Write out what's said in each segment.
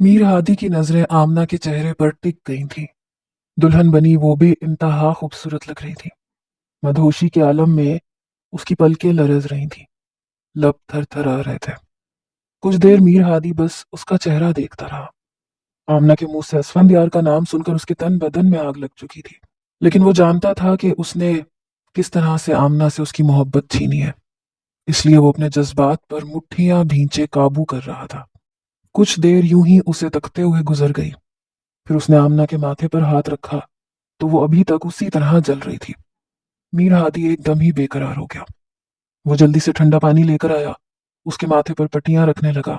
मीर हादी की नजरें आमना के चेहरे पर टिक गई थीं। दुल्हन बनी वो भी इंतहा खूबसूरत लग रही थी। मदहोशी के आलम में उसकी पलकें लरज रही थीं, लब थर थर आ रहे थे। कुछ देर मीर हादी बस उसका चेहरा देखता रहा। आमना के मुंह से असफंद का नाम सुनकर उसके तन बदन में आग लग चुकी थी, लेकिन वो जानता था कि उसने किस तरह से आमना से उसकी मोहब्बत छीनी है। इसलिए वो अपने जज्बात पर मुट्ठियां भींचे काबू कर रहा था। कुछ देर यूं ही उसे तकते हुए गुजर गई। फिर उसने आमना के माथे पर हाथ रखा तो वो अभी तक उसी तरह जल रही थी। मीर हादी एकदम ही बेकरार हो गया। वो जल्दी से ठंडा पानी लेकर आया, उसके माथे पर पट्टियां रखने लगा।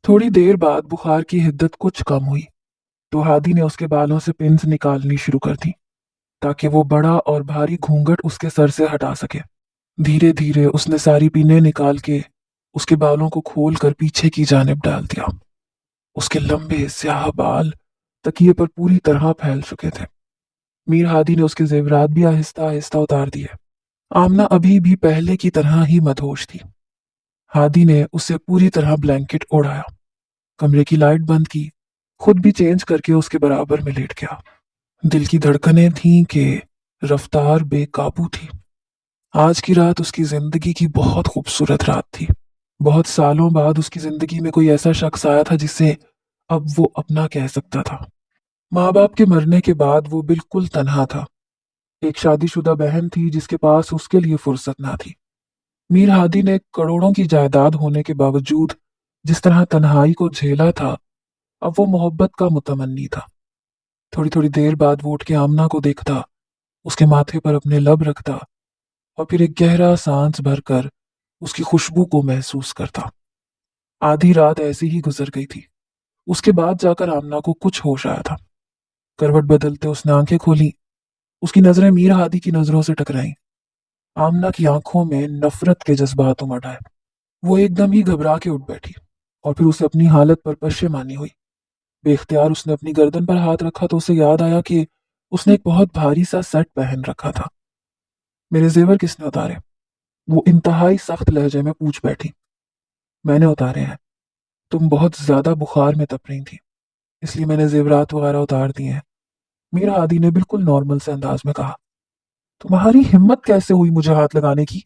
थोड़ी देर बाद बुखार की हिद्दत कुछ कम हुई तो हादी ने उसके बालों से पिन्स निकालनी शुरू कर दी, ताकि वो बड़ा और भारी घूंघट उसके सर से हटा सके। धीरे धीरे उसने सारी पिनें निकाल के उसके बालों को खोल कर पीछे की जानिब डाल दिया। उसके लंबे स्याह बाल तकिए पर पूरी तरह फैल चुके थे। मीर हादी ने उसके जेवरात भी आहिस्ता आहिस्ता उतार दिए। आमना अभी भी पहले की तरह ही मदहोश थी। हादी ने उसे पूरी तरह ब्लैंकेट ओढ़ाया, कमरे की लाइट बंद की, खुद भी चेंज करके उसके बराबर में लेट गया। दिल की धड़कनें थीं कि रफ्तार बेकाबू थी। आज की रात उसकी जिंदगी की बहुत खूबसूरत रात थी। बहुत सालों बाद उसकी जिंदगी में कोई ऐसा शख्स आया था जिसे अब वो अपना कह सकता था। माँ बाप के मरने के बाद वो बिल्कुल तन्हा था। एक शादीशुदा बहन थी जिसके पास उसके लिए फुर्सत ना थी। मीर हादी ने करोड़ों की जायदाद होने के बावजूद जिस तरह तन्हाई को झेला था, अब वो मोहब्बत का मुतमन्नी था। थोड़ी थोड़ी देर बाद वो उठ के आमना को देखता, उसके माथे पर अपने लब रखता और फिर एक गहरा सांस भरकर उसकी खुशबू को महसूस करता। आधी रात ऐसी ही गुजर गई थी। उसके बाद जाकर आमना को कुछ होश आया था। करवट बदलते उसने आंखें खोली। उसकी नजरें मीर हादी की नजरों से टकराईं। आमना की आंखों में नफरत के जज्बात उमड़ आए। वो एकदम ही घबरा के उठ बैठी और फिर उसे अपनी हालत पर पशेमानी हुई। बेख्तियार उसने अपनी गर्दन पर हाथ रखा तो उसे याद आया कि उसने एक बहुत भारी सा सेट पहन रखा था। मेरे जेवर किसने उतारे? वो इंतहाई सख्त लहजे में पूछ बैठी। मैंने उतारे हैं। तुम बहुत ज्यादा बुखार में तप रही थी, इसलिए मैंने जेवरात वगैरह उतार दिए हैं। मीरा हादी ने बिल्कुल नॉर्मल से अंदाज में कहा। तुम्हारी हिम्मत कैसे हुई मुझे हाथ लगाने की?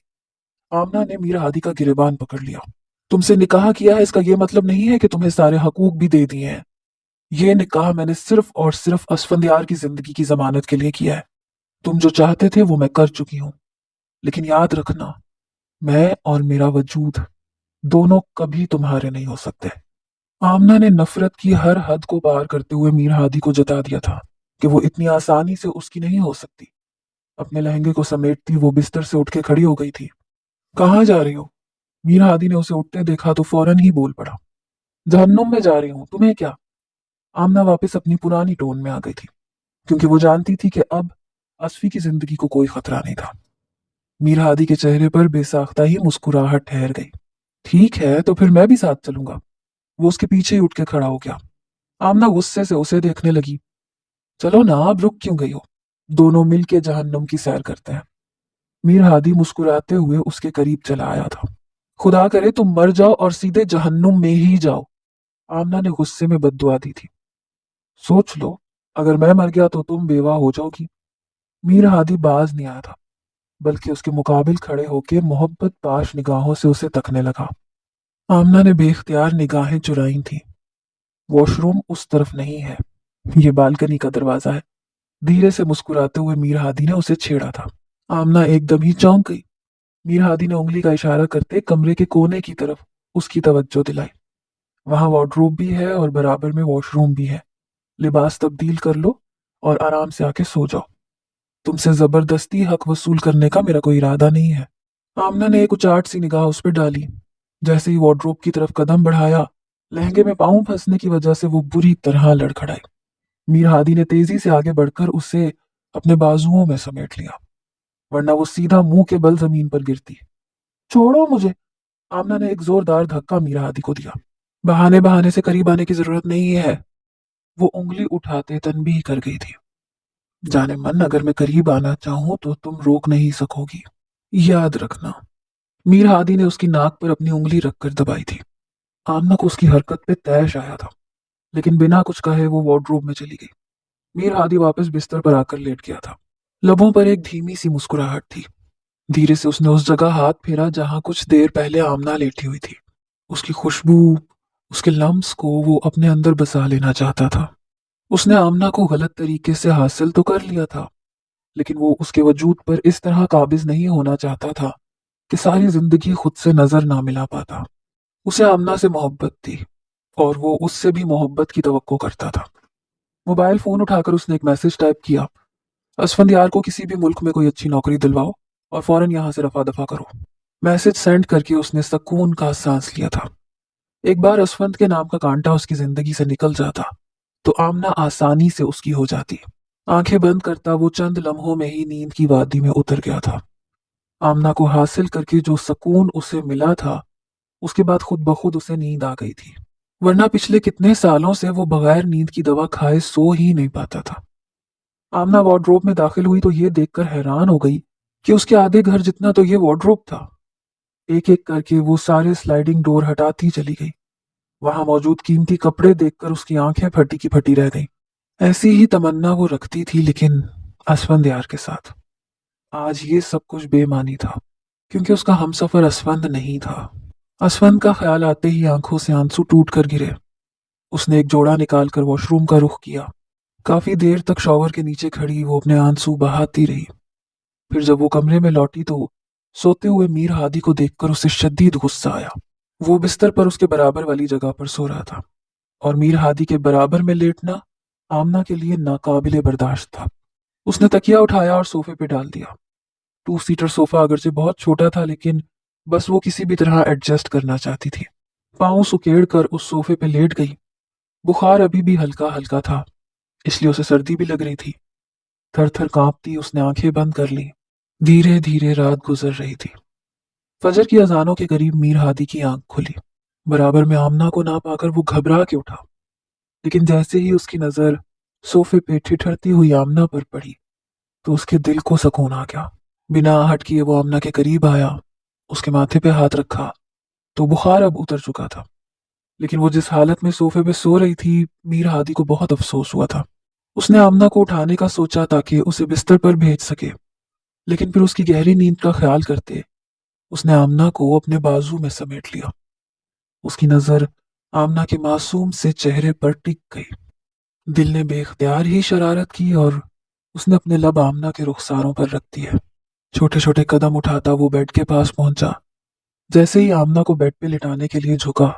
आमना ने मीरा हादी का गिरेबान पकड़ लिया। तुमसे निकाह किया है इसका यह मतलब नहीं है कि तुम्हें सारे हकूक भी दे दिए हैं। ये निकाह मैंने सिर्फ और सिर्फ असफंदियार की जिंदगी की जमानत के लिए किया है। तुम जो चाहते थे वो मैं कर चुकी हूँ, लेकिन याद रखना, मैं और मेरा वजूद दोनों कभी तुम्हारे नहीं हो सकते। आमना ने नफरत की हर हद को पार करते हुए मीर हादी को जता दिया था कि वो इतनी आसानी से उसकी नहीं हो सकती। अपने लहंगे को समेटती वो बिस्तर से उठ के खड़ी हो गई थी। कहाँ जा रही हो? मीर हादी ने उसे उठते देखा तो फौरन ही बोल पड़ा। जहन्नुम में जा रही हूँ, तुम्हें क्या? आमना वापस अपनी पुरानी टोन में आ गई थी, क्योंकि वो जानती थी कि अब असफी की जिंदगी को कोई खतरा नहीं था। मीर हादी के चेहरे पर बेसाख्ता ही मुस्कुराहट ठहर गई। ठीक है, तो फिर मैं भी साथ चलूंगा। वो उसके पीछे ही उठ के खड़ा हो गया। आमना गुस्से से उसे देखने लगी। चलो ना, अब रुक क्यों गई हो? दोनों मिल के जहन्नुम की सैर करते हैं। मीर हादी मुस्कुराते हुए उसके करीब चला आया था। खुदा करे तुम मर जाओ और सीधे जहन्नुम में ही जाओ, आमना ने गुस्से में बद्दुआ दी थी। सोच लो, अगर मैं मर गया तो तुम बेवा हो जाओगी। मीर हादी बाज नहीं आया था, बल्कि उसके मुकाबिल खड़े होकर मोहब्बत पाश निगाहों से उसे तकने लगा। आमना ने बेख्तियार निगाहें चुराई थी। वॉशरूम उस तरफ नहीं है, ये बालकनी का दरवाजा है। धीरे से मुस्कुराते हुए मीर हादी ने उसे छेड़ा था। आमना एकदम ही चौंक गई। मीर हादी ने उंगली का इशारा करते कमरे के कोने की तरफ उसकी तवज्जो दिलाई। वहां वार्डरोब भी है और बराबर में वॉशरूम भी है। लिबास तब्दील कर लो और आराम से आके सो जाओ। तुमसे जबरदस्ती हक वसूल करने का मेरा कोई इरादा नहीं है। आमना ने एक उचाट सी निगाह उस पर डाली। जैसे ही वार्डरोब की तरफ कदम बढ़ाया, लहंगे में पाँव फंसने की वजह से वो बुरी तरह लड़खड़ाई। मीर हादी ने तेजी से आगे बढ़कर उसे अपने बाजुओं में समेट लिया, वरना वो सीधा मुंह के बल जमीन पर गिरती। छोड़ो मुझे! आमना ने एक जोरदार धक्का मीरा हादी को दिया। बहाने बहाने से करीब आने की जरूरत नहीं है। वो उंगली उठाते तनबीह कर गई थी। जाने मन, अगर मैं करीब आना चाहूं तो तुम रोक नहीं सकोगी, याद रखना। मीर हादी ने उसकी नाक पर अपनी उंगली रखकर दबाई थी। आमना को उसकी हरकत पे तैश आया था। लेकिन बिना कुछ कहे वो वार्डरोब में चली गई। मीर हादी वापस बिस्तर पर आकर लेट गया था। लबों पर एक धीमी सी मुस्कुराहट थी। धीरे से उसने उस जगह हाथ फेरा जहां कुछ देर पहले आमना लेटी हुई थी। उसकी खुशबू, उसके लम्स को वो अपने अंदर बसा लेना चाहता था। उसने आमना को गलत तरीके से हासिल तो कर लिया था, लेकिन वो उसके वजूद पर इस तरह काबिज नहीं होना चाहता था कि सारी जिंदगी खुद से नजर ना मिला पाता। उसे आमना से मोहब्बत थी और वो उससे भी मोहब्बत की तवक्को करता था। मोबाइल फोन उठाकर उसने एक मैसेज टाइप किया, असफंदियार को किसी भी मुल्क में कोई अच्छी नौकरी दिलवाओ और फौरन यहां से रफा दफा करो। मैसेज सेंड करके उसने सुकून का सांस लिया था। एक बार असफंद के नाम का कांटा उसकी जिंदगी से निकल जाता तो आमना आसानी से उसकी हो जाती। आंखें बंद करता वो चंद लम्हों में ही नींद की वादी में उतर गया था। आमना को हासिल करके जो सुकून उसे मिला था, उसके बाद खुद ब खुद उसे नींद आ गई थी। वरना पिछले कितने सालों से वो बगैर नींद की दवा खाए सो ही नहीं पाता था। आमना वार्डरोब में दाखिल हुई तो ये देखकर हैरान हो गई कि उसके आधे घर जितना तो ये वार्डरोब था। एक एक करके वो सारे स्लाइडिंग डोर हटाती चली गई। वहां मौजूद कीमती कपड़े देखकर उसकी आंखें फटी की फटी रह गईं। ऐसी ही तमन्ना वो रखती थी, लेकिन असफंद यार के साथ। आज ये सब कुछ बेमानी था, क्योंकि उसका हमसफर असफंद नहीं था। असफंद का ख्याल आते ही आंखों से आंसू टूट कर गिरे। उसने एक जोड़ा निकालकर वॉशरूम का रुख किया। काफी देर तक शॉवर के नीचे खड़ी वो अपने आंसू बहाती रही। फिर जब वो कमरे में लौटी तो सोते हुए मीर हादी को देखकर उसे शदीद गुस्सा आया। वो बिस्तर पर उसके बराबर वाली जगह पर सो रहा था और मीर हादी के बराबर में लेटना आमना के लिए नाकाबिले बर्दाश्त था। उसने तकिया उठाया और सोफे पे डाल दिया। 2 सीटर सोफा अगरचे बहुत छोटा था, लेकिन बस वो किसी भी तरह एडजस्ट करना चाहती थी। पाँव सुकेड़ कर उस सोफे पे लेट गई। बुखार अभी भी हल्का हल्का था, इसलिए उसे सर्दी भी लग रही थी। थर थर कांपती उसने आंखें बंद कर ली। धीरे धीरे रात गुजर रही थी। फजर की अजानों के करीब मीर हादी की आंख खुली। बराबर में आमना को ना पाकर वो घबरा के उठा, लेकिन जैसे ही उसकी नजर सोफे पे ठिठरती हुई आमना पर पड़ी तो उसके दिल को सुकून आ गया। बिना आहट किए वो आमना के करीब आया, उसके माथे पे हाथ रखा तो बुखार अब उतर चुका था। लेकिन वो जिस हालत में सोफे पे सो रही थी, मीर हादी को बहुत अफसोस हुआ था। उसने आमना को उठाने का सोचा ताकि उसे बिस्तर पर भेज सके, लेकिन फिर उसकी गहरी नींद का ख्याल करते उसने आमना को अपने बाजू में समेट लिया। उसकी नजर आमना के मासूम से चेहरे पर टिक गई। दिल ने बेख्तियार ही शरारत की और उसने अपने लब आमना के रुखसारों पर रख दिए। छोटे छोटे कदम उठाता वो बेड के पास पहुंचा। जैसे ही आमना को बेड पे लिटाने के लिए झुका,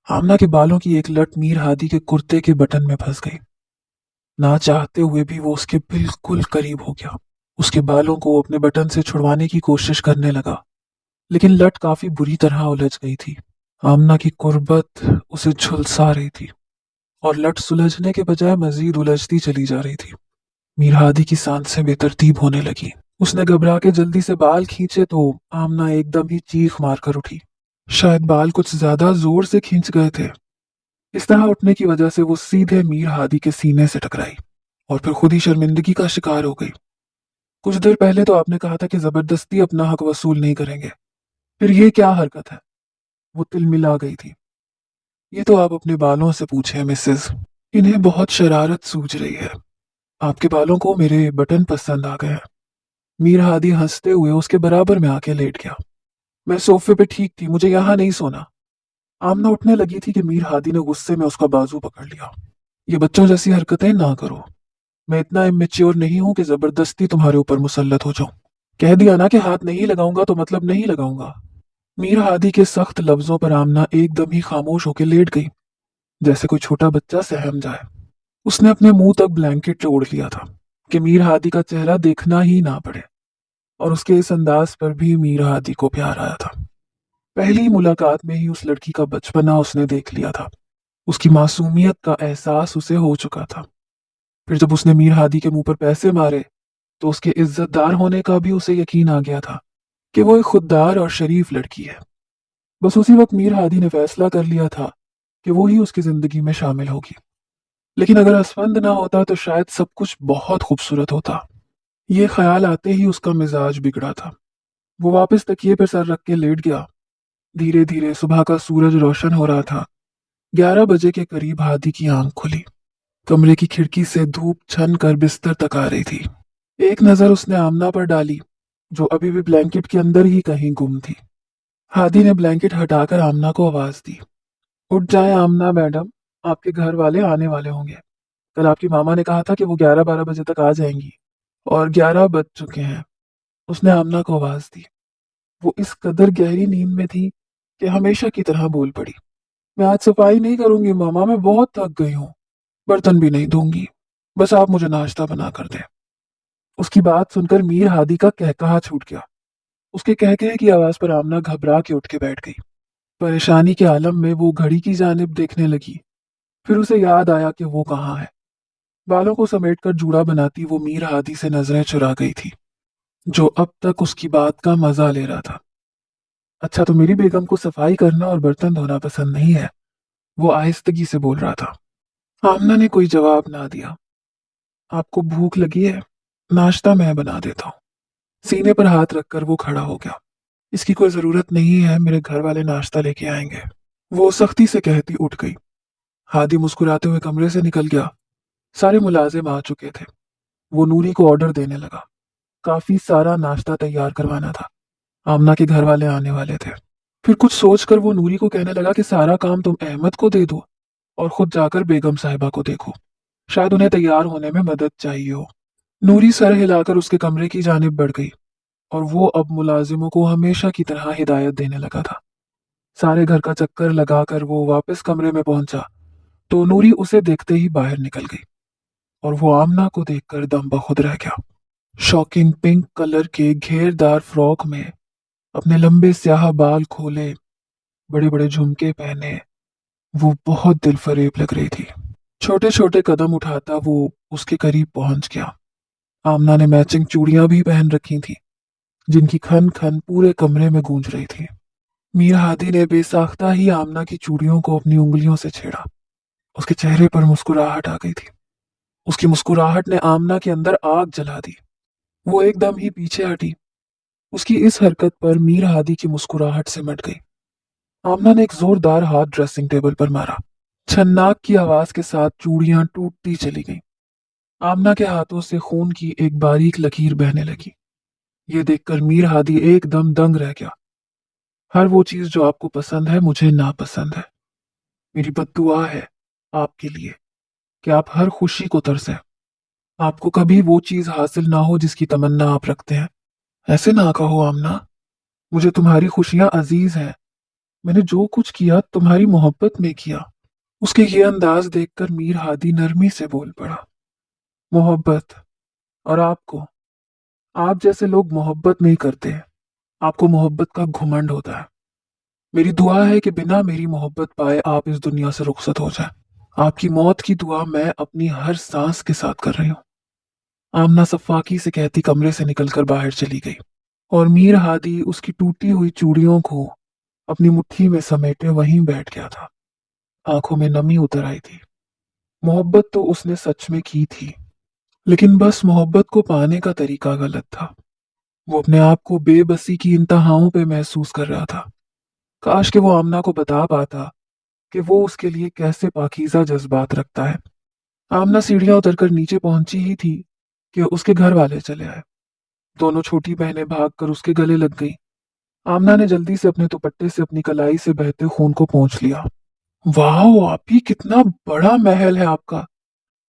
आमना के बालों की एक लट मीर हादी के कुर्ते के बटन में फंस गई। ना चाहते हुए भी वो उसके बिल्कुल करीब हो गया। उसके बालों को अपने बटन से छुड़वाने की कोशिश करने लगा, लेकिन लट काफी बुरी तरह उलझ गई थी। आमना की कुर्बत उसे झुलसा रही थी और लट सुलझने के बजाय मजीद उलझती चली जा रही थी। मीर हादी की सांसें बेतरतीब होने लगी। उसने घबरा के जल्दी से बाल खींचे तो आमना एकदम ही चीख मारकर उठी। शायद बाल कुछ ज्यादा जोर से खींच गए थे। इस तरह उठने की वजह से वो सीधे मीर हादी के सीने से टकराई और फिर खुद ही शर्मिंदगी का शिकार हो गई। कुछ देर पहले तो आपने कहा था कि जबरदस्ती अपना हक वसूल नहीं करेंगे, फिर ये क्या हरकत है? वो तिलमिला गई थी। ये तो आप अपने बालों से पूछें मिसेस, इन्हें बहुत शरारत सूझ रही है। आपके बालों को मेरे बटन पसंद आ गए हैं। मीर हादी हंसते हुए उसके बराबर में आके लेट गया। मैं सोफे पे ठीक थी, मुझे यहाँ नहीं सोना। आमना उठने लगी थी कि मीर हादी ने गुस्से में उसका बाजू पकड़ लिया। ये बच्चों जैसी हरकतें ना करो। मैं इतना इमेच्योर नहीं हूं कि जबरदस्ती तुम्हारे ऊपर मुसल्लत हो जाऊं। कह दिया ना कि हाथ नहीं लगाऊंगा तो मतलब नहीं लगाऊंगा। मीर हादी के सख्त लफ्जों पर आमना एकदम ही खामोश होकर लेट गई, जैसे कोई छोटा बच्चा सहम जाए। उसने अपने मुंह तक ब्लैंकेट ओढ़ लिया था कि मीर हादी का चेहरा देखना ही ना पड़े, और उसके इस अंदाज पर भी मीर हादी को प्यार आया था। पहली मुलाकात में ही उस लड़की का बचपना उसने देख लिया था। उसकी मासूमियत का एहसास उसे हो चुका था। फिर जब उसने मीर हादी के मुंह पर पैसे मारे तो उसके इज्जतदार होने का भी उसे यकीन आ गया था कि वो एक खुददार और शरीफ लड़की है। बस उसी वक्त मीर हादी ने फैसला कर लिया था कि वो ही उसकी जिंदगी में शामिल होगी। लेकिन अगर असफंद ना होता तो शायद सब कुछ बहुत खूबसूरत होता। ये ख्याल आते ही उसका मिजाज बिगड़ा था। वो वापस तकिए पर सर रख के लेट गया। धीरे धीरे सुबह का सूरज रोशन हो रहा था। 11 बजे के करीब हादी की आंख खुली। कमरे की खिड़की से धूप छन कर बिस्तर तक आ रही थी। एक नजर उसने आमना पर डाली, जो अभी भी ब्लैंकेट के अंदर ही कहीं गुम थी। हादी ने ब्लैंकेट हटाकर आमना को आवाज दी। उठ जाए आमना मैडम, आपके घर वाले आने वाले होंगे। कल आपकी मामा ने कहा था कि वो 11-12 बजे तक आ जाएंगी, और 11 बज चुके हैं। उसने आमना को आवाज दी। वो इस कदर गहरी नींद में थी कि हमेशा की तरह बोल पड़ी। मैं आज सफाई नहीं करूंगी मामा, मैं बहुत थक गई हूँ। बर्तन भी नहीं धोंगी, बस आप मुझे नाश्ता बना कर दें। उसकी बात सुनकर मीर हादी का कहकहा छूट गया। उसके कहकहे की आवाज पर आमना घबरा के उठ के बैठ गई। परेशानी के आलम में वो घड़ी की जानिब देखने लगी। फिर उसे याद आया कि वो कहाँ है। बालों को समेटकर जूड़ा बनाती वो मीर हादी से नजरें चुरा गई थी, जो अब तक उसकी बात का मजा ले रहा था। अच्छा, तो मेरी बेगम को सफाई करना और बर्तन धोना पसंद नहीं है, वो आहिस्तगी से बोल रहा था। आमना ने कोई जवाब ना दिया। आपको भूख लगी है? नाश्ता मैं बना देता हूँ। सीने पर हाथ रखकर वो खड़ा हो गया। इसकी कोई जरूरत नहीं है, मेरे घर वाले नाश्ता लेके आएंगे, वो सख्ती से कहती उठ गई। हादी मुस्कुराते हुए कमरे से निकल गया। सारे मुलाजिम आ चुके थे। वो नूरी को ऑर्डर देने लगा। काफी सारा नाश्ता तैयार करवाना था। आमना के घर वाले आने वाले थे। फिर कुछ सोचकर वो नूरी को कहने लगा कि सारा काम तुम अहमद को दे दो और खुद जाकर बेगम साहिबा को देखो, शायद उन्हें तैयार होने में मदद चाहिए हो। नूरी सर हिलाकर उसके कमरे की जानिब बढ़ गई, और वो अब मुलाजिमों को हमेशा की तरह हिदायत देने लगा था। सारे घर का चक्कर लगाकर वो वापस कमरे में पहुंचा तो नूरी उसे देखते ही बाहर निकल गई, और वो आमना को देखकर दम बखुद रह गया। शॉकिंग पिंक कलर के घेरदार फ्रॉक में, अपने लंबे स्याह बाल खोले, बड़े बड़े झुमके पहने, वो बहुत दिलफरेब लग रही थी। छोटे छोटे कदम उठाता वो उसके करीब पहुंच गया। आमना ने मैचिंग चूड़ियां भी पहन रखी थी, जिनकी खन खन पूरे कमरे में गूंज रही थी। मीर हादी ने बेसाख्ता ही आमना की चूड़ियों को अपनी उंगलियों से छेड़ा। उसके चेहरे पर मुस्कुराहट आ गई थी। उसकी मुस्कुराहट ने आमना के अंदर आग जला दी। वो एकदम ही पीछे हटी। उसकी इस हरकत पर मीर हादी की मुस्कुराहट सिमट गई। आमना ने एक जोरदार हाथ ड्रेसिंग टेबल पर मारा। छन्नाक की आवाज के साथ चूड़ियां टूटती चली गईं। आमना के हाथों से खून की एक बारीक लकीर बहने लगी। ये देखकर मीर हादी एकदम दंग रह गया। हर वो चीज जो आपको पसंद है मुझे नापसंद है। मेरी बद्दुआ है आपके लिए कि आप हर खुशी को तरसें। आपको कभी वो चीज हासिल ना हो जिसकी तमन्ना आप रखते हैं। ऐसे ना कहो आमना, मुझे तुम्हारी खुशियां अजीज हैं। मैंने जो कुछ किया तुम्हारी मोहब्बत में किया। उसके ये अंदाज देखकर मीर हादी नरमी से बोल पड़ा। मोहब्बत? और आपको? आप जैसे लोग मोहब्बत नहीं करते। आपको मोहब्बत का घुमंड होता है। मेरी दुआ है कि बिना मेरी मोहब्बत पाए आप इस दुनिया से रुखसत हो जाएं। आपकी मौत की दुआ मैं अपनी हर सांस के साथ कर रही हूँ। आमना सफाकी से कहती कमरे से निकलकर बाहर चली गई, और मीर हादी उसकी टूटी हुई चूड़ियों को अपनी मुट्ठी में समेटे वहीं बैठ गया था। आंखों में नमी उतर आई थी। मोहब्बत तो उसने सच में की थी, लेकिन बस मोहब्बत को पाने का तरीका गलत था। वो अपने आप को बेबसी की इंतहाओं पे महसूस कर रहा था। काश कि वो आमना को बता पाता कि वो उसके लिए कैसे पाकीज़ा जज्बात रखता है। आमना सीढ़ियां उतरकर नीचे पहुंची ही थी कि उसके घर वाले चले आए। दोनों छोटी बहनें भागकर उसके गले लग गईं। आमना ने जल्दी से अपने दुपट्टे से अपनी कलाई से बहते खून को पोंछ लिया। वाह आपी, कितना बड़ा महल है आपका।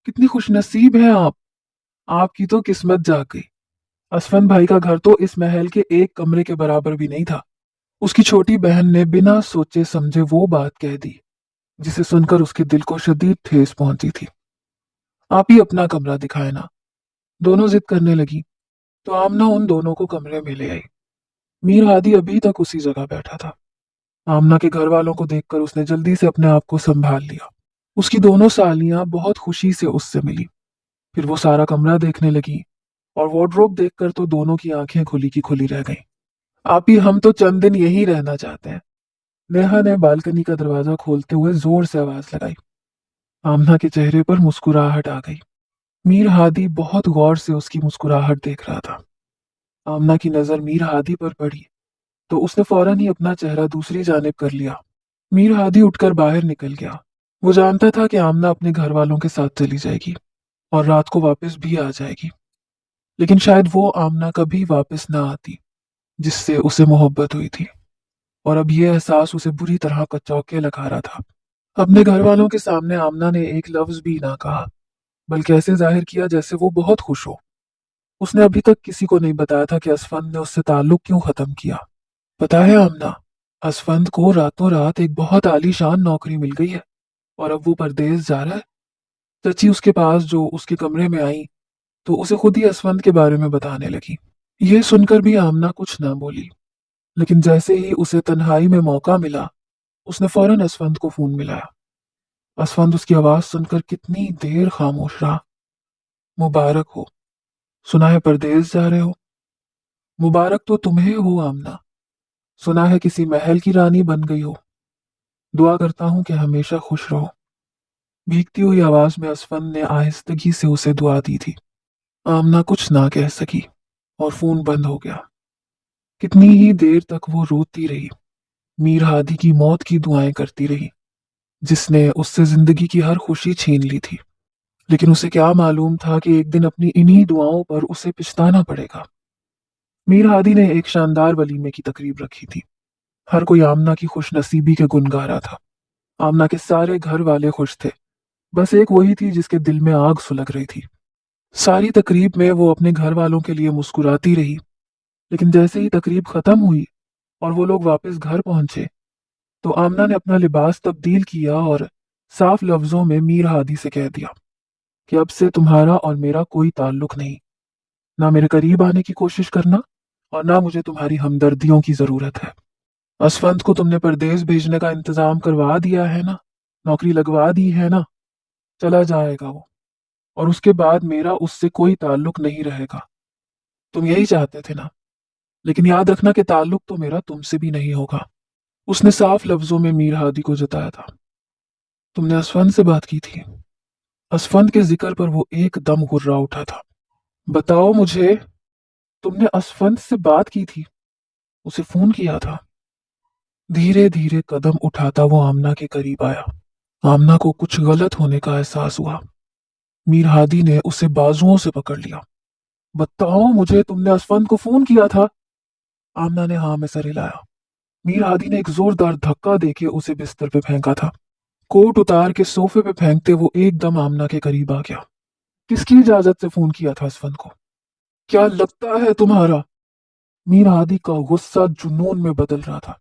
कितनी खुशनसीब हैं आप। आपकी तो किस्मत जाग गई। असफन भाई का घर तो इस महल के एक कमरे के बराबर भी नहीं था। उसकी छोटी बहन ने बिना सोचे समझे वो बात कह दी जिसे सुनकर उसके दिल को शदीद ठेस पहुंची थी। आप ही अपना कमरा दिखाए ना, दोनों जिद करने लगी। तो आमना उन दोनों को कमरे में ले आई। मीर हादी अभी तक उसी जगह बैठा था। आमना के घर वालों को देखकर उसने जल्दी से अपने आप को संभाल लिया। उसकी दोनों सालियां बहुत खुशी से उससे मिली। फिर वो सारा कमरा देखने लगी, और वार्डरोब देखकर तो दोनों की आंखें खुली की खुली रह गईं। आप ही, हम तो चंद दिन यहीं रहना चाहते हैं। नेहा ने बालकनी का दरवाजा खोलते हुए जोर से आवाज लगाई। आमना के चेहरे पर मुस्कुराहट आ गई। मीर हादी बहुत गौर से उसकी मुस्कुराहट देख रहा था। आमना की नजर मीर हादी पर पड़ी तो उसने फौरन ही अपना चेहरा दूसरी जानिब कर लिया। मीर हादी उठकर बाहर निकल गया। وہ جانتا تھا کہ آمنہ اپنے گھر والوں کے ساتھ چلی جائے گی اور رات کو واپس بھی آ جائے گی، لیکن شاید وہ آمنہ کبھی واپس نہ آتی جس سے اسے محبت ہوئی تھی، اور اب یہ احساس اسے بری طرح کچوکے لگا رہا تھا۔ اپنے گھر والوں کے سامنے آمنہ نے ایک لفظ بھی نہ کہا، بلکہ ایسے ظاہر کیا جیسے وہ بہت خوش ہو۔ اس نے ابھی تک کسی کو نہیں بتایا تھا کہ اسفند نے اس سے تعلق کیوں ختم کیا۔ پتا ہے آمنہ، اسفند کو راتوں رات ایک بہت عالی شان نوکری مل گئی ہے اور اب وہ پردیس جا رہا ہے۔ چچی اس کے پاس جو اس کے کمرے میں آئی تو اسے خود ہی اسفند کے بارے میں بتانے لگی۔ یہ سن کر بھی آمنہ کچھ نہ بولی، لیکن جیسے ہی اسے تنہائی میں موقع ملا اس نے فوراً اسفند کو فون ملایا۔ اسفند اس کی آواز سن کر کتنی دیر خاموش رہا۔ مبارک ہو، سنا ہے پردیس جا رہے ہو؟ مبارک تو تمہیں ہو آمنہ، سنا ہے کسی محل کی رانی بن گئی ہو۔ دعا کرتا ہوں کہ ہمیشہ خوش رہو۔ بھیگتی ہوئی آواز میں اسفند نے آہستگی سے اسے دعا دی تھی۔ آمنہ کچھ نہ کہہ سکی اور فون بند ہو گیا۔ کتنی ہی دیر تک وہ روتی رہی، میر ہادی کی موت کی دعائیں کرتی رہی جس نے اس سے زندگی کی ہر خوشی چھین لی تھی، لیکن اسے کیا معلوم تھا کہ ایک دن اپنی انہی دعاؤں پر اسے پچھتانا پڑے گا۔ میر ہادی نے ایک شاندار ولیمے کی تقریب رکھی تھی۔ ہر کوئی آمنہ کی خوش نصیبی کے گن گا رہا تھا۔ آمنہ کے سارے گھر والے خوش تھے، بس ایک وہی تھی جس کے دل میں آگ سلگ رہی تھی۔ ساری تقریب میں وہ اپنے گھر والوں کے لیے مسکراتی رہی، لیکن جیسے ہی تقریب ختم ہوئی اور وہ لوگ واپس گھر پہنچے تو آمنہ نے اپنا لباس تبدیل کیا اور صاف لفظوں میں میر ہادی سے کہہ دیا کہ اب سے تمہارا اور میرا کوئی تعلق نہیں، نہ میرے قریب آنے کی کوشش کرنا اور نہ مجھے تمہاری ہمدردیوں کی ضرورت ہے۔ اسفند کو تم نے پردیس بھیجنے کا انتظام کروا دیا ہے نا، نوکری لگوا دی ہے نا، چلا جائے گا وہ، اور اس کے بعد میرا اس سے کوئی تعلق نہیں رہے گا۔ تم یہی چاہتے تھے نا، لیکن یاد رکھنا کہ تعلق تو میرا تم سے بھی نہیں ہوگا۔ اس نے صاف لفظوں میں میر ہادی کو جتایا تھا۔ تم نے اسفند سے بات کی تھی؟ اسفند کے ذکر پر وہ ایک دم غرا اٹھا تھا۔ بتاؤ مجھے، تم نے اسفند سے بات کی تھی، اسے فون کیا تھا؟ دھیرے دھیرے قدم اٹھاتا وہ آمنہ کے قریب آیا۔ آمنہ کو کچھ غلط ہونے کا احساس ہوا۔ میر ہادی نے اسے بازوؤں سے پکڑ لیا۔ بتاؤ مجھے، تم نے اسفند کو فون کیا تھا؟ آمنہ نے ہاں میں سر ہلایا۔ میر ہادی نے ایک زوردار دھکا دے کے اسے بستر پہ پھینکا تھا۔ کوٹ اتار کے صوفے پہ پھینکتے وہ ایک دم آمنہ کے قریب آ گیا۔ کس کی اجازت سے فون کیا تھا اسفند کو؟ کیا لگتا ہے تمہارا؟ میر ہادی کا غصہ جنون میں بدل رہا تھا۔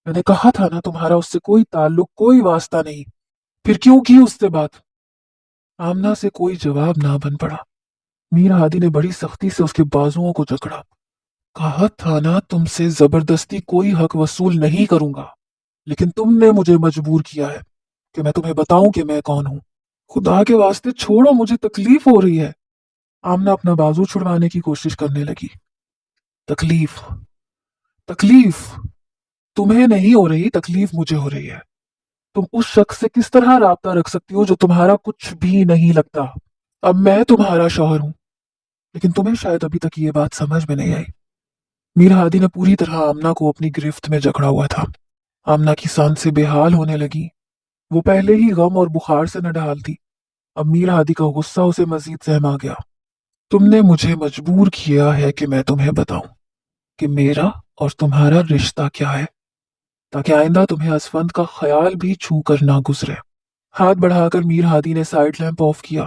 میں نے کہا تھا نا تمہارا اس سے کوئی تعلق، کوئی واسطہ نہیں، پھر کیوں کی اس سے بات؟ آمنہ سے کوئی جواب نہ بن پڑا۔ میر ہادی نے بڑی سختی سے اس کے بازوؤں کو جکڑا۔ کہا تھا نا تم سے زبردستی کوئی حق وصول نہیں کروں گا، لیکن تم نے مجھے مجبور کیا ہے کہ میں تمہیں بتاؤں کہ میں کون ہوں۔ خدا کے واسطے چھوڑو، مجھے تکلیف ہو رہی ہے۔ آمنہ اپنا بازو چھڑوانے کی کوشش کرنے لگی۔ تکلیف؟ تکلیف تمہیں نہیں ہو رہی، تکلیف مجھے ہو رہی ہے۔ تم اس شخص سے کس طرح رابطہ رکھ سکتی ہو جو تمہارا کچھ بھی نہیں لگتا؟ اب میں تمہارا شوہر ہوں، لیکن تمہیں شاید ابھی تک یہ بات سمجھ میں نہیں آئی۔ میر ہادی نے پوری طرح آمنہ کو اپنی گرفت میں جکڑا ہوا تھا۔ آمنہ کی سانسیں بے حال ہونے لگی۔ وہ پہلے ہی غم اور بخار سے نہ ڈھال تھی، اب میر ہادی کا غصہ اسے مزید سہما گیا۔ تم نے مجھے مجبور کیا ہے کہ میں تمہیں بتاؤں کہ میرا اور تمہارا رشتہ کیا ہے، تاکہ آئندہ تمہیں اسفند کا خیال بھی چھو کر نہ گزرے۔ ہاتھ بڑھا کر میر ہادی نے سائیڈ لیمپ آف کیا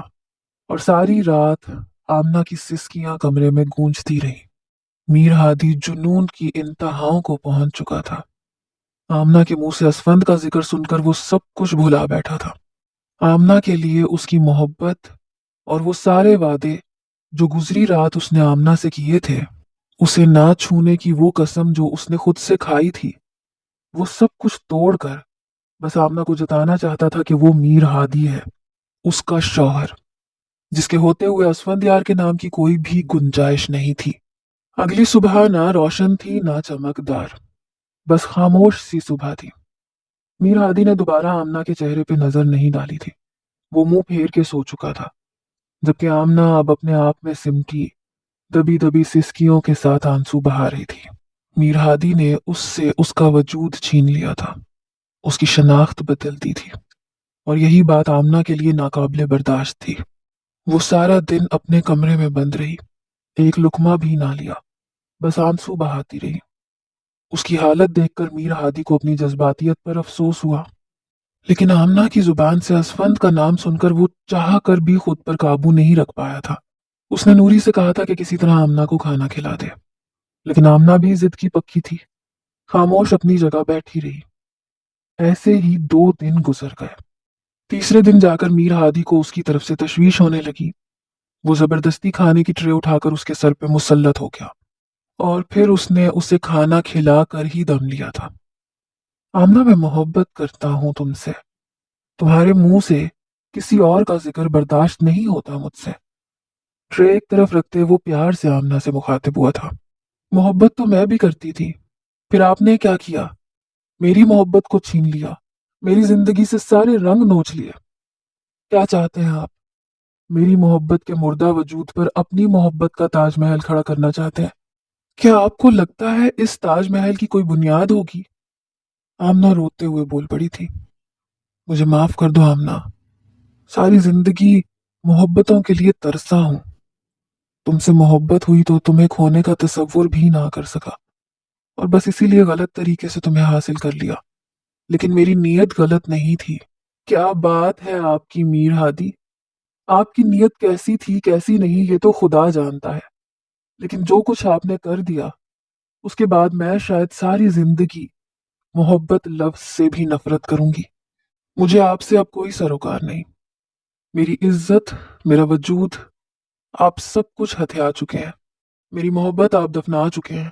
اور ساری رات آمنہ کی سسکیاں کمرے میں گونجتی رہی۔ میر ہادی جنون کی انتہاؤں کو پہنچ چکا تھا۔ آمنہ کے منہ سے اسفند کا ذکر سن کر وہ سب کچھ بھلا بیٹھا تھا۔ آمنہ کے لیے اس کی محبت اور وہ سارے وعدے جو گزری رات اس نے آمنہ سے کیے تھے، اسے نہ چھونے کی وہ قسم جو اس نے خود سے کھائی تھی، وہ سب کچھ توڑ کر بس آمنہ کو جتانا چاہتا تھا کہ وہ میر ہادی ہے، اس کا شوہر، جس کے ہوتے ہوئے اسفند یار کے نام کی کوئی بھی گنجائش نہیں تھی۔ اگلی صبح نہ روشن تھی نہ چمکدار، بس خاموش سی صبح تھی۔ میر ہادی نے دوبارہ آمنہ کے چہرے پہ نظر نہیں ڈالی تھی۔ وہ منہ پھیر کے سو چکا تھا، جبکہ آمنہ اب اپنے آپ میں سمٹی دبی دبی سسکیوں کے ساتھ آنسو بہا رہی تھی۔ میر ہادی نے اس سے اس کا وجود چھین لیا تھا، اس کی شناخت بدل دی تھی۔ اور یہی بات آمنہ کے لیے ناقابل برداشت تھی۔ وہ سارا دن اپنے کمرے میں بند رہی، ایک لقمہ بھی نہ لیا، بس آنسو بہاتی رہی۔ اس کی حالت دیکھ کر میر ہادی کو اپنی جذباتیت پر افسوس ہوا، لیکن آمنہ کی زبان سے اسفند کا نام سن کر وہ چاہ کر بھی خود پر قابو نہیں رکھ پایا تھا۔ اس نے نوری سے کہا تھا کہ کسی طرح آمنہ کو کھانا کھلا دے، لیکن آمنہ بھی ضد کی پکی تھی، خاموش اپنی جگہ بیٹھی رہی۔ ایسے ہی 2 دن گزر گئے۔ تیسرے دن جا کر میر ہادی کو اس کی طرف سے تشویش ہونے لگی۔ وہ زبردستی کھانے کی ٹرے اٹھا کر اس کے سر پہ مسلط ہو گیا، اور پھر اس نے اسے کھانا کھلا کر ہی دم لیا تھا۔ آمنہ، میں محبت کرتا ہوں تم سے، تمہارے منہ سے کسی اور کا ذکر برداشت نہیں ہوتا مجھ سے۔ ٹرے ایک طرف رکھتے وہ پیار سے آمنہ سے مخاطب ہوا تھا۔ محبت تو میں بھی کرتی تھی، پھر آپ نے کیا کیا؟ میری محبت کو چھین لیا، میری زندگی سے سارے رنگ نوچ لیے۔ کیا چاہتے ہیں آپ؟ میری محبت کے مردہ وجود پر اپنی محبت کا تاج محل کھڑا کرنا چاہتے ہیں؟ کیا آپ کو لگتا ہے اس تاج محل کی کوئی بنیاد ہوگی؟ آمنہ روتے ہوئے بول پڑی تھی۔ مجھے معاف کر دو آمنہ، ساری زندگی محبتوں کے لیے ترسا ہوں۔ تم سے محبت ہوئی تو تمہیں کھونے کا تصور بھی نہ کر سکا، اور بس اسی لیے غلط طریقے سے تمہیں حاصل کر لیا، لیکن میری نیت غلط نہیں تھی۔ کیا بات ہے آپ کی میر ہادی، آپ کی نیت کیسی تھی کیسی نہیں یہ تو خدا جانتا ہے، لیکن جو کچھ آپ نے کر دیا اس کے بعد میں شاید ساری زندگی محبت لفظ سے بھی نفرت کروں گی۔ مجھے آپ سے اب کوئی سروکار نہیں، میری عزت، میرا وجود، آپ سب کچھ ہتھیا چکے ہیں، میری محبت آپ دفنا چکے ہیں،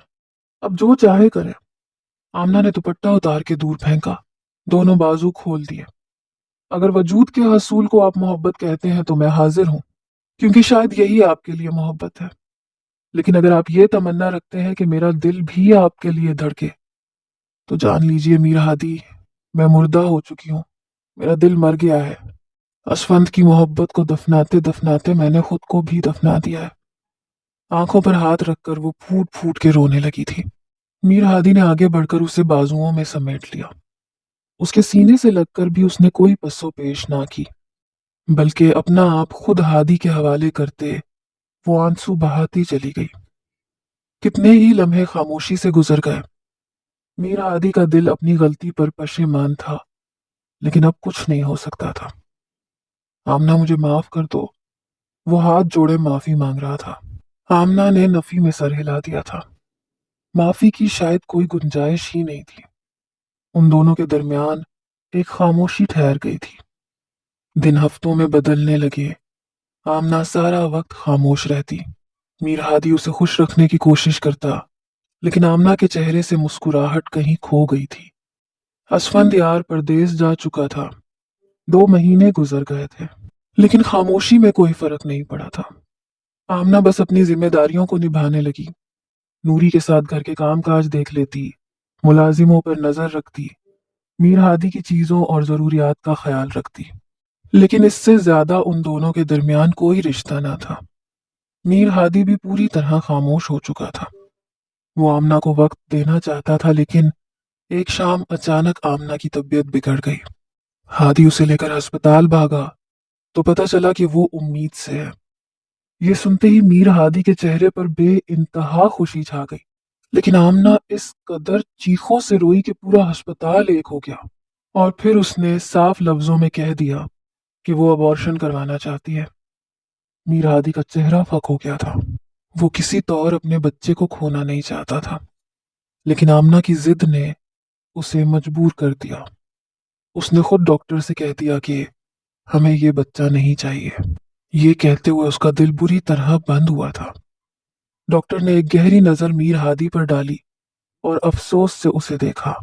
اب جو چاہے کریں۔ آمنہ نے دوپٹہ اتار کے دور پھینکا، دونوں بازو کھول دیے۔ اگر وجود کے حصول کو آپ محبت کہتے ہیں تو میں حاضر ہوں، کیونکہ شاید یہی آپ کے لیے محبت ہے، لیکن اگر آپ یہ تمنا رکھتے ہیں کہ میرا دل بھی آپ کے لیے دھڑکے تو جان لیجئے میر ہادی، میں مردہ ہو چکی ہوں، میرا دل مر گیا ہے۔ اسفند کی محبت کو دفناتے دفناتے میں نے خود کو بھی دفنا دیا ہے۔ آنکھوں پر ہاتھ رکھ کر وہ پھوٹ پھوٹ کے رونے لگی تھی۔ میر ہادی نے آگے بڑھ کر اسے بازوؤں میں سمیٹ لیا۔ اس کے سینے سے لگ کر بھی اس نے کوئی پس و پیش نہ کی، بلکہ اپنا آپ خود ہادی کے حوالے کرتے وہ آنسو بہاتی چلی گئی۔ کتنے ہی لمحے خاموشی سے گزر گئے۔ میر ہادی کا دل اپنی غلطی پر پشیمان تھا، لیکن اب کچھ نہیں ہو سکتا تھا۔ آمنہ، مجھے معاف کر دو، وہ ہاتھ جوڑے معافی مانگ رہا تھا۔ آمنہ نے نفی میں سر ہلا دیا تھا۔ معافی کی شاید کوئی گنجائش ہی نہیں تھی۔ ان دونوں کے درمیان ایک خاموشی ٹھہر گئی تھی۔ دن ہفتوں میں بدلنے لگے، آمنہ سارا وقت خاموش رہتی۔ میر ہادی اسے خوش رکھنے کی کوشش کرتا، لیکن آمنہ کے چہرے سے مسکراہٹ کہیں کھو گئی تھی۔ اسفند یار پردیس جا چکا تھا، 2 مہینے گزر گئے تھے، لیکن خاموشی میں کوئی فرق نہیں پڑا تھا۔ آمنہ بس اپنی ذمہ داریوں کو نبھانے لگی۔ نوری کے ساتھ گھر کے کام کاج دیکھ لیتی، ملازموں پر نظر رکھتی، میر ہادی کی چیزوں اور ضروریات کا خیال رکھتی، لیکن اس سے زیادہ ان دونوں کے درمیان کوئی رشتہ نہ تھا۔ میر ہادی بھی پوری طرح خاموش ہو چکا تھا۔ وہ آمنہ کو وقت دینا چاہتا تھا، لیکن ایک شام اچانک آمنہ کی طبیعت بگڑ گئی۔ ہادی اسے لے کر ہسپتال بھاگا تو پتہ چلا کہ وہ امید سے ہے۔ یہ سنتے ہی میر ہادی کے چہرے پر بے انتہا خوشی چھا گئی، لیکن آمنہ اس قدر چیخوں سے روئی کہ پورا ہسپتال ایک ہو گیا، اور پھر اس نے صاف لفظوں میں کہہ دیا کہ وہ ابارشن کروانا چاہتی ہے۔ میر ہادی کا چہرہ پھک ہو گیا تھا۔ وہ کسی طور اپنے بچے کو کھونا نہیں چاہتا تھا، لیکن آمنہ کی ضد نے اسے مجبور کر دیا۔ اس نے خود ڈاکٹر سے کہہ دیا کہ ہمیں یہ بچہ نہیں چاہیے۔ یہ کہتے ہوئے اس کا دل بری طرح بند ہوا تھا۔ ڈاکٹر نے ایک گہری نظر میر ہادی پر ڈالی اور افسوس سے اسے دیکھا۔